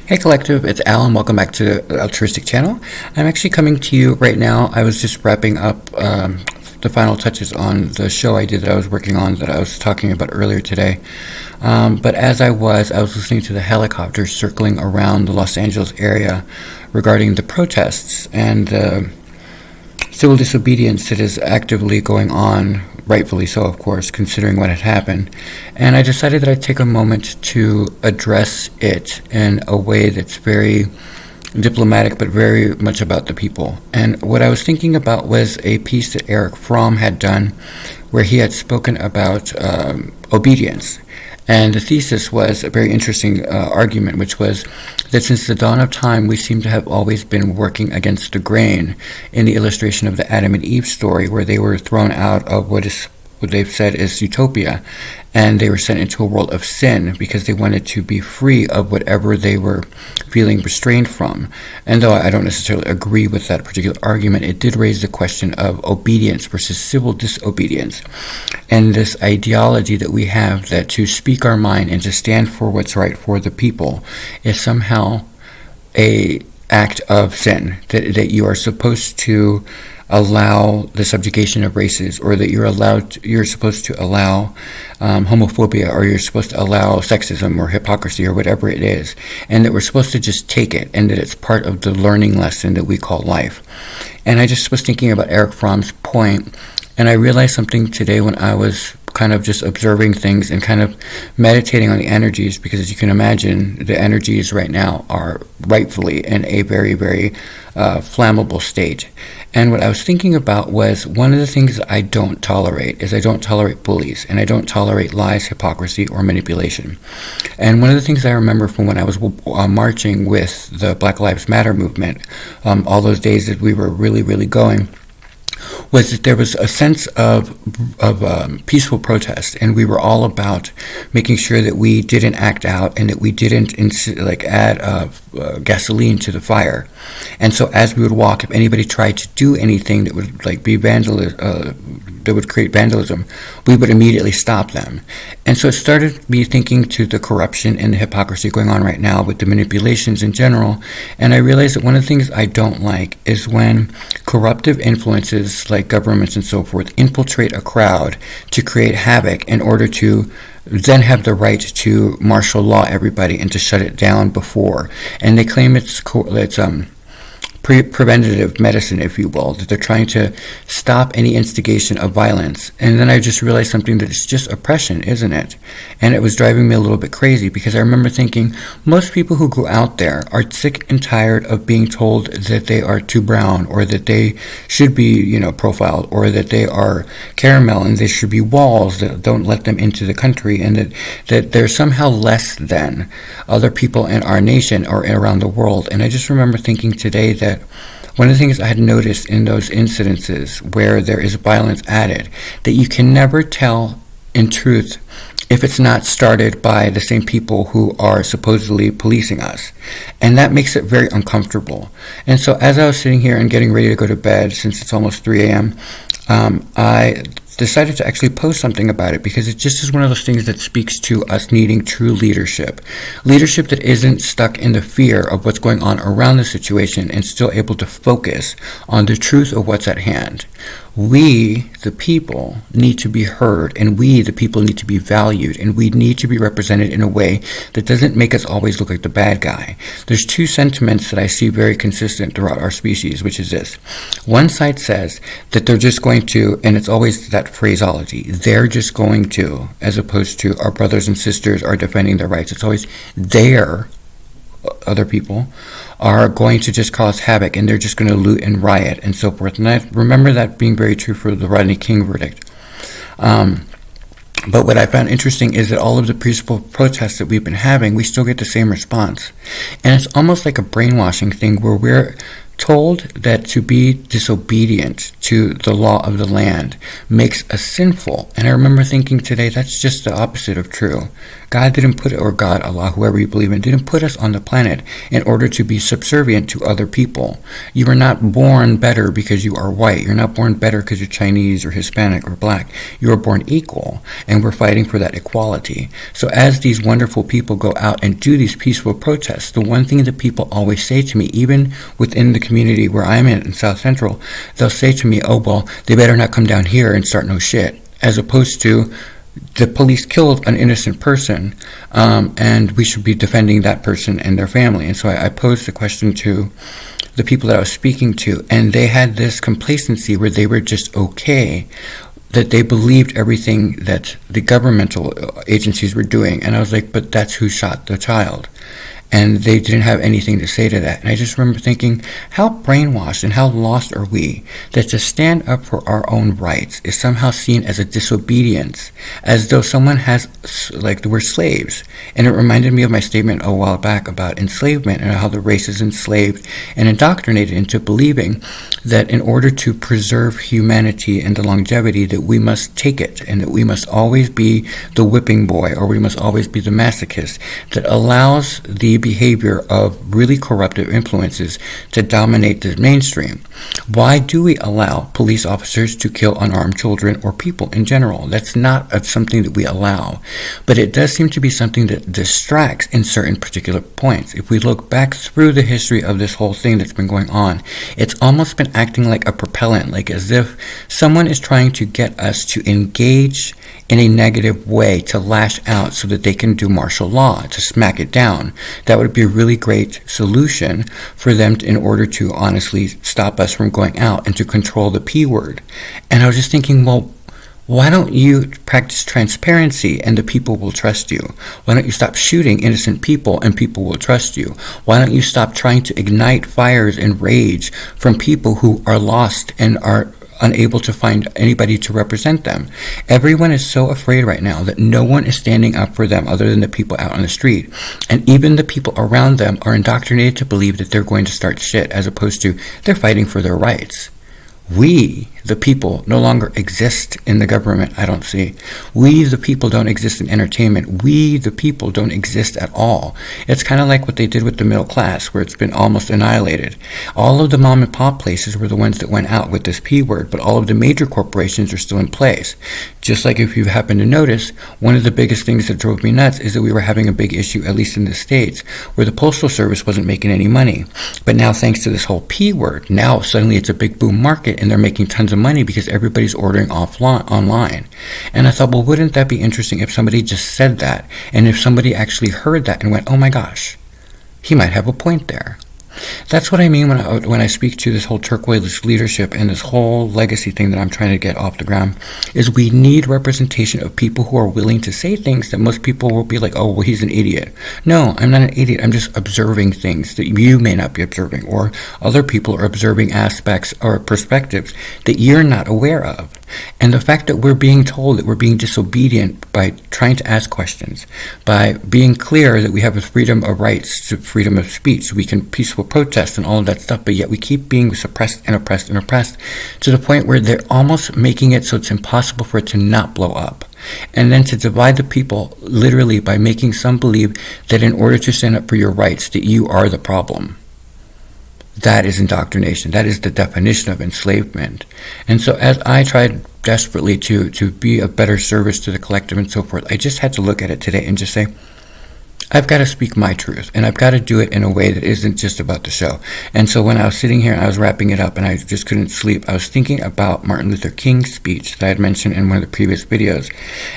Hey Collective, it's Al and welcome back to the Altruistic channel. I'm actually coming to you right now. I was just wrapping up the final touches on the show I did that I was working on that I was talking about earlier today. But as I was listening to the helicopters circling around the Los Angeles area regarding the protests and the civil disobedience that is actively going on, rightfully so, of course, considering what had happened. And I decided that I'd take a moment to address it in a way that's very diplomatic, but very much about the people. And what I was thinking about was a piece that Erich Fromm had done where he had spoken about obedience. And the thesis was a very interesting argument, which was that since the dawn of time, we seem to have always been working against the grain in the illustration of the Adam and Eve story, where they were thrown out of what they've said is utopia, and they were sent into a world of sin because they wanted to be free of whatever they were feeling restrained from. And though I don't necessarily agree with that particular argument, it did raise the question of obedience versus civil disobedience, and this ideology that we have that to speak our mind and to stand for what's right for the people is somehow a act of sin, that you are supposed to allow the subjugation of races, or that you're supposed to allow homophobia, or you're supposed to allow sexism or hypocrisy or whatever it is, and that we're supposed to just take it, and that it's part of the learning lesson that we call life. And I just was thinking about Erich Fromm's point, and I realized something today when I was kind of just observing things and kind of meditating on the energies, because as you can imagine, the energies right now are rightfully in a very, very flammable state. And what I was thinking about was one of the things that I don't tolerate is I don't tolerate bullies, and I don't tolerate lies, hypocrisy, or manipulation. And one of the things I remember from when I was marching with the Black Lives Matter movement, all those days that we were really, really going, was that there was a sense of peaceful protest, and we were all about making sure that we didn't act out and that we didn't add gasoline to the fire. And so as we would walk, if anybody tried to do anything that would be that would create vandalism, we would immediately stop them. And so it started me thinking to the corruption and the hypocrisy going on right now with the manipulations in general. And I realized that one of the things I don't like is when corruptive influences like governments and so forth infiltrate a crowd to create havoc in order to then have the right to martial law everybody and to shut it down before. And they claim it's preventative medicine, if you will, that they're trying to stop any instigation of violence. And then I just realized something, that it's just oppression, isn't it? And it was driving me a little bit crazy, because I remember thinking most people who go out there are sick and tired of being told that they are too brown, or that they should be, profiled, or that they are caramel and they should be walls that don't let them into the country, and that they're somehow less than other people in our nation or around the world. And I just remember thinking today that one of the things I had noticed in those incidences where there is violence added, that you can never tell in truth if it's not started by the same people who are supposedly policing us. And that makes it very uncomfortable. And so as I was sitting here and getting ready to go to bed, since it's almost 3 a.m., I decided to actually post something about it, because it just is one of those things that speaks to us needing true leadership that isn't stuck in the fear of what's going on around the situation and still able to focus on the truth of what's at hand. We, the people, need to be heard, and we, the people, need to be valued, and we need to be represented in a way that doesn't make us always look like the bad guy. There's two sentiments that I see very consistent throughout our species, which is this. One side says that they're just going to, and it's always that phraseology, they're just going to, as opposed to our brothers and sisters are defending their rights. It's always their, other people, are going to just cause havoc, and they're just going to loot and riot and so forth. And I remember that being very true for the Rodney King verdict. But what I found interesting is that all of the peaceful protests that we've been having, we still get the same response. And it's almost like a brainwashing thing where we're told that to be disobedient to the law of the land makes us sinful. And I remember thinking today, that's just the opposite of true. God didn't put, or God, Allah, whoever you believe in, didn't put us on the planet in order to be subservient to other people. You are not born better because you are white. You're not born better because you're Chinese or Hispanic or black. You are born equal, and we're fighting for that equality. So as these wonderful people go out and do these peaceful protests, the one thing that people always say to me, even within the community where I'm in South Central, they'll say to me, oh, well, they better not come down here and start no shit, as opposed to the police killed an innocent person, and we should be defending that person and their family. And so I posed the question to the people that I was speaking to, and they had this complacency where they were just okay, that they believed everything that the governmental agencies were doing. And I was like, but that's who shot the child. And they didn't have anything to say to that. And I just remember thinking, how brainwashed and how lost are we that to stand up for our own rights is somehow seen as a disobedience, as though someone has, like, we're slaves. And it reminded me of my statement a while back about enslavement and how the race is enslaved and indoctrinated into believing that in order to preserve humanity and the longevity, that we must take it and that we must always be the whipping boy, or we must always be the masochist that allows the behavior of really corruptive influences to dominate the mainstream. Why do we allow police officers to kill unarmed children or people in general? That's not something that we allow, but it does seem to be something that distracts in certain particular points. If we look back through the history of this whole thing that's been going on, it's almost been acting like a propellant, like as if someone is trying to get us to engage in a negative way, to lash out so that they can do martial law, to smack it down. That would be a really great solution for them in order to honestly stop us from going out and to control the P word. And I was just thinking, well, why don't you practice transparency and the people will trust you? Why don't you stop shooting innocent people and people will trust you? Why don't you stop trying to ignite fires and rage from people who are lost and are unable to find anybody to represent them? Everyone is so afraid right now that no one is standing up for them other than the people out on the street. And even the people around them are indoctrinated to believe that they're going to start shit, as opposed to they're fighting for their rights. We, the people, no longer exist in the government, I don't see. We, the people, don't exist in entertainment. We, the people, don't exist at all. It's kind of like what they did with the middle class, where it's been almost annihilated. All of the mom and pop places were the ones that went out with this P word, but all of the major corporations are still in place. Just like if you happen to notice, one of the biggest things that drove me nuts is that we were having a big issue, at least in the States, where the Postal Service wasn't making any money. But now, thanks to this whole P word, now suddenly it's a big boom market, and they're making tons of money because everybody's ordering online. And I thought, well, wouldn't that be interesting if somebody just said that, and if somebody actually heard that and went, oh my gosh, he might have a point there. That's what I mean when I speak to this whole turquoise leadership and this whole legacy thing that I'm trying to get off the ground, is we need representation of people who are willing to say things that most people will be like, oh, well, he's an idiot. No, I'm not an idiot. I'm just observing things that you may not be observing, or other people are observing aspects or perspectives that you're not aware of. And the fact that we're being told that we're being disobedient by trying to ask questions, by being clear that we have a freedom of rights to freedom of speech, we can peaceful protest and all of that stuff, but yet we keep being suppressed and oppressed and oppressed to the point where they're almost making it so it's impossible for it to not blow up. And then to divide the people literally by making some believe that in order to stand up for your rights, that you are the problem. That is indoctrination. That is the definition of enslavement. And so as I tried desperately to be a better service to the collective and so forth, I just had to look at it today and just say, I've got to speak my truth, and I've got to do it in a way that isn't just about the show. And so when I was sitting here and I was wrapping it up and I just couldn't sleep, I was thinking about Martin Luther King's speech that I had mentioned in one of the previous videos.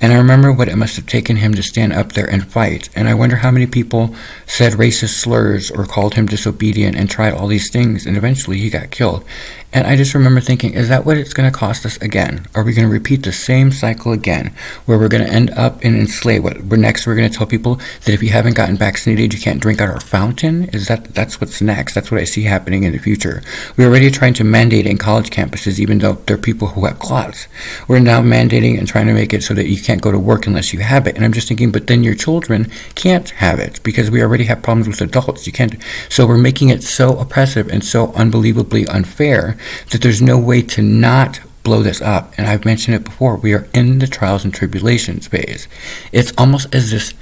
And I remember what it must have taken him to stand up there and fight. And I wonder how many people said racist slurs or called him disobedient and tried all these things, and eventually he got killed. And I just remember thinking, is that what it's going to cost us again? Are we going to repeat the same cycle again, where we're going to end up in enslavement? Next, we're going to tell people that if you have haven't gotten vaccinated, you can't drink at our fountain? That's what's next? That's what I see happening in the future. We're already trying to mandate in college campuses, even though there are people who have clots. We're now mandating and trying to make it so that you can't go to work unless you have it. And I'm just thinking, but then your children can't have it because we already have problems with adults. You can't. So we're making it so oppressive and so unbelievably unfair that there's no way to not blow this up. And I've mentioned it before, we are in the trials and tribulations phase. It's almost as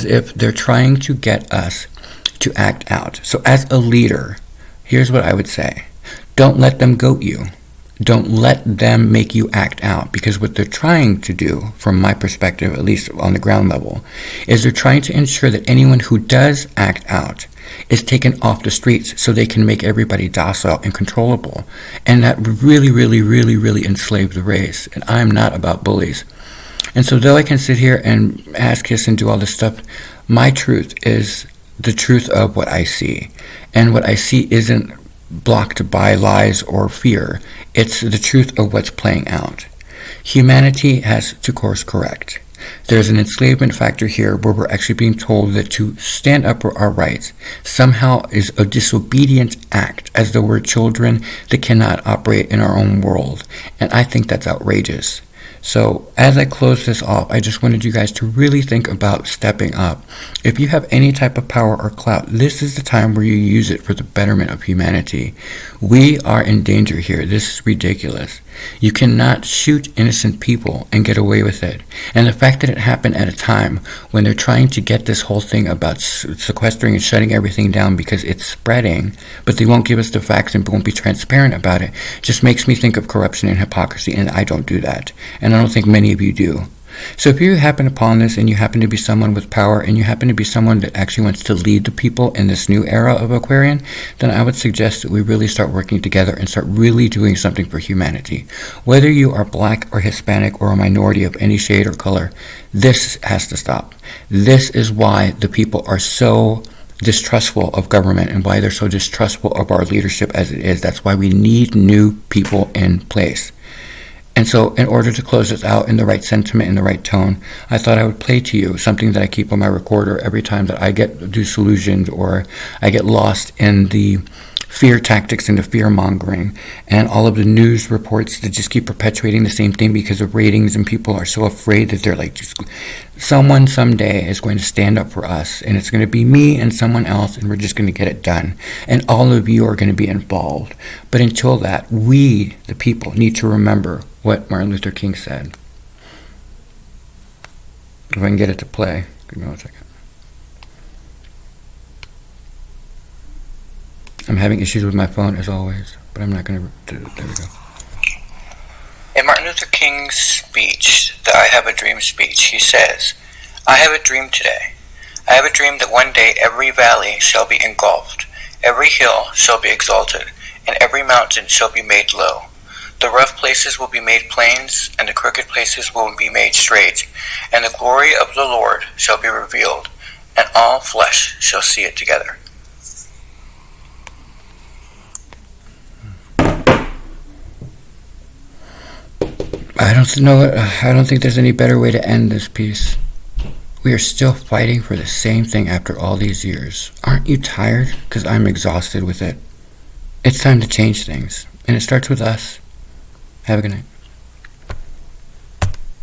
if they're trying to get us to act out. So as a leader, here's what I would say. Don't let them goat you. Don't let them make you act out, because what they're trying to do, from my perspective, at least on the ground level, is they're trying to ensure that anyone who does act out is taken off the streets so they can make everybody docile and controllable. And that really, really, really, really enslave the race. And I'm not about bullies. And so though I can sit here and ass kiss and do all this stuff, my truth is the truth of what I see. And what I see isn't blocked by lies or fear. It's the truth of what's playing out. Humanity has to course correct. There's an enslavement factor here where we're actually being told that to stand up for our rights somehow is a disobedient act, as though we're children that cannot operate in our own world. And I think that's outrageous. So as I close this off, I just wanted you guys to really think about stepping up. If you have any type of power or clout, this is the time where you use it for the betterment of humanity. We are in danger here. This is ridiculous. You cannot shoot innocent people and get away with it. And the fact that it happened at a time when they're trying to get this whole thing about sequestering and shutting everything down because it's spreading, but they won't give us the facts and won't be transparent about it, just makes me think of corruption and hypocrisy, and I don't do that. And I don't think many of you do. So if you happen upon this and you happen to be someone with power and you happen to be someone that actually wants to lead the people in this new era of Aquarian, then I would suggest that we really start working together and start really doing something for humanity. Whether you are black or Hispanic or a minority of any shade or color, this has to stop. This is why the people are so distrustful of government and why they're so distrustful of our leadership as it is. That's why we need new people in place. And so in order to close this out in the right sentiment, in the right tone, I thought I would play to you something that I keep on my recorder every time that I get disillusioned or I get lost in the fear tactics and the fear mongering and all of the news reports that just keep perpetuating the same thing because of ratings, and people are so afraid that they're like, just someone someday is going to stand up for us, and it's going to be me and someone else, and we're just going to get it done, and all of you are going to be involved. But until that, we, the people, need to remember what Martin Luther King said. If I can get it to play, give me 1 second. I'm having issues with my phone as always, but I'm not going to do it. There we go. In Martin Luther King's speech, the I Have a Dream speech, he says, "I have a dream today. I have a dream that one day every valley shall be engulfed, every hill shall be exalted, and every mountain shall be made low. The rough places will be made plains, and the crooked places will be made straight, and the glory of the Lord shall be revealed, and all flesh shall see it together." I don't think there's any better way to end this piece. We are still fighting for the same thing after all these years. Aren't you tired? Because I'm exhausted with it. It's time to change things, and it starts with us. Have a good night.